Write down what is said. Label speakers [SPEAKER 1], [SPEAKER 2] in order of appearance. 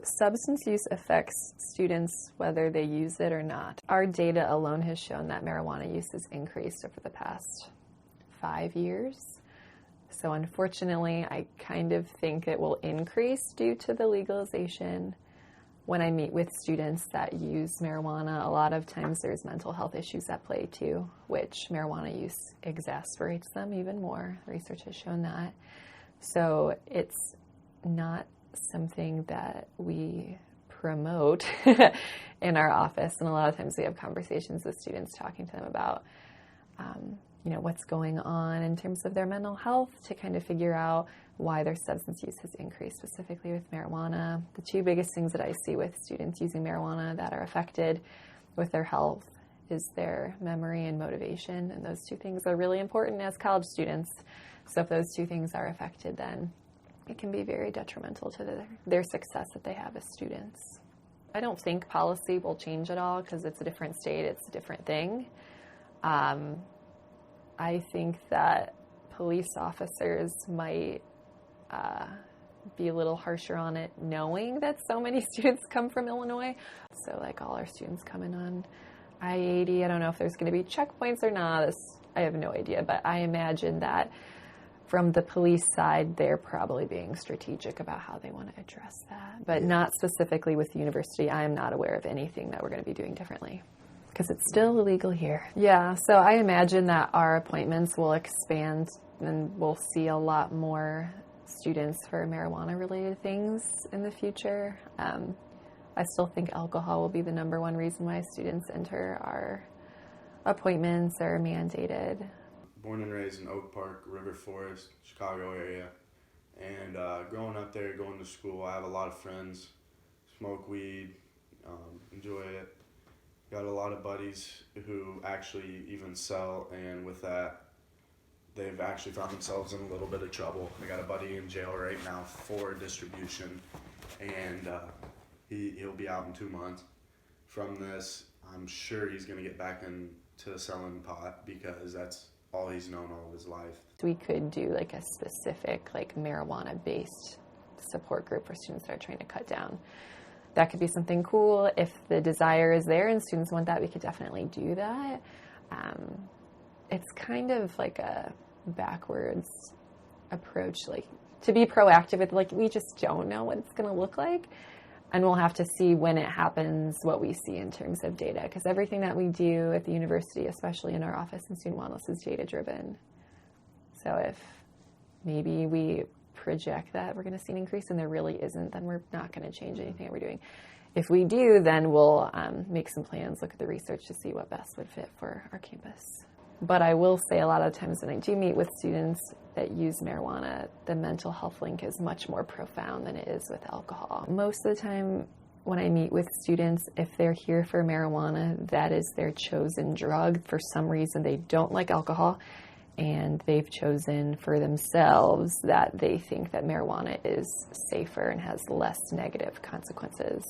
[SPEAKER 1] Substance use affects students whether they use it or not. Our data alone has shown that marijuana use has increased over the past 5 years. So unfortunately, I kind of think it will increase due to the legalization. When I meet with students that use marijuana, a lot of times there's mental health issues at play too, which marijuana use exacerbates them even more. Research has shown that. So it's not something that we promote in our office, and a lot of times we have conversations with students talking to them about what's going on in terms of their mental health to kind of figure out why their substance use has increased, specifically with marijuana. The two biggest things that I see with students using marijuana that are affected with their health is their memory and motivation, and those two things are really important as college students. So if those two things are affected, then it can be very detrimental to their success that they have as students. I don't think policy will change at all because it's a different state, it's a different thing. I think that police officers might be a little harsher on it, knowing that so many students come from Illinois. So like all our students coming on I-80, I don't know if there's going to be checkpoints or not. I have no idea, but I imagine that from the police side, they're probably being strategic about how they want to address that. But not specifically with the university. I am not aware of anything that we're going to be doing differently, because it's still illegal here. Yeah, so I imagine that our appointments will expand and we'll see a lot more students for marijuana-related things in the future. I still think alcohol will be the number one reason why students enter our appointments or mandated.
[SPEAKER 2] Born and raised in Oak Park, River Forest, Chicago area. And growing up there, going to school, I have a lot of friends, smoke weed, enjoy it. Got a lot of buddies who actually even sell, and with that, they've actually found themselves in a little bit of trouble. I got a buddy in jail right now for distribution, and he'll be out in 2 months. From this, I'm sure he's going to get back into selling pot because that's all he's known all of his life.
[SPEAKER 1] We could do like a specific marijuana-based support group for students that are trying to cut down. That could be something cool. If the desire is there and students want that, we could definitely do that. It's kind of like a backwards approach, to be proactive with, we just don't know what it's going to look like. And we'll have to see when it happens what we see in terms of data, because everything that we do at the university, especially in our office in student wellness, is data-driven. So if maybe we project that we're going to see an increase and there really isn't, then we're not going to change anything that we're doing. If we do, then we'll make some plans, look at the research to see what best would fit for our campus. But I will say a lot of times when I do meet with students that use marijuana, the mental health link is much more profound than it is with alcohol. Most of the time when I meet with students, if they're here for marijuana, that is their chosen drug. For some reason, they don't like alcohol, and they've chosen for themselves that they think that marijuana is safer and has less negative consequences.